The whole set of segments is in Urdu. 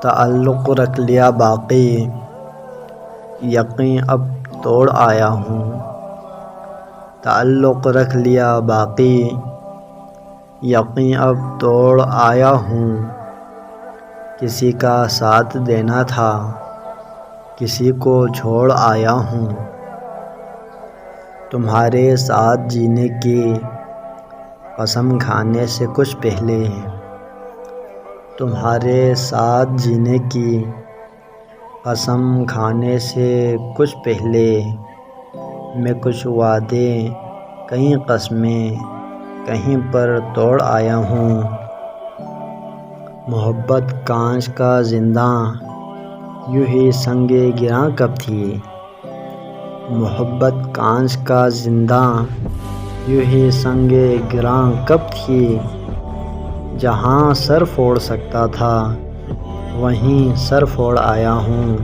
تعلق رکھ لیا باقی، یقین اب توڑ آیا ہوں۔ تعلق رکھ لیا باقی، یقین اب توڑ آیا ہوں۔ کسی کا ساتھ دینا تھا، کسی کو چھوڑ آیا ہوں۔ تمہارے ساتھ جینے کی قسم کھانے سے کچھ پہلے، تمہارے ساتھ جینے کی قسم کھانے سے کچھ پہلے، میں کچھ وعدے کئی قسمیں کہیں پر توڑ آیا ہوں۔ محبت کانچ کا زنداں یوں ہی سنگ گراں کب تھی، محبت کانچ کا زنداں یوں ہی سنگ گراں کب تھی۔ جہاں سر پھوڑ سکتا تھا وہیں سر پھوڑ آیا ہوں۔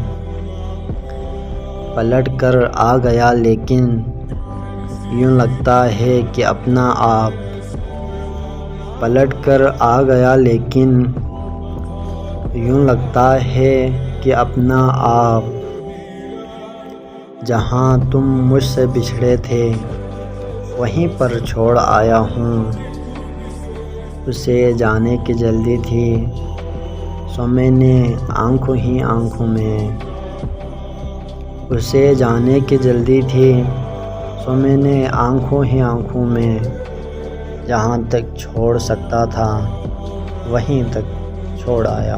پلٹ کر آ گیا لیکن یوں لگتا ہے کہ اپنا آپ، پلٹ کر آ گیا لیکن یوں لگتا ہے کہ اپنا آپ۔ جہاں تم مجھ سے بچھڑے تھے وہیں پر چھوڑ آیا ہوں۔ اسے جانے کی جلدی تھی سو میں نے آنکھوں ہی آنکھوں میں، اسے جانے کی جلدی تھی سو میں نے آنکھوں ہی آنکھوں میں، جہاں تک چھوڑ سکتا تھا وہیں تک چھوڑ آیا۔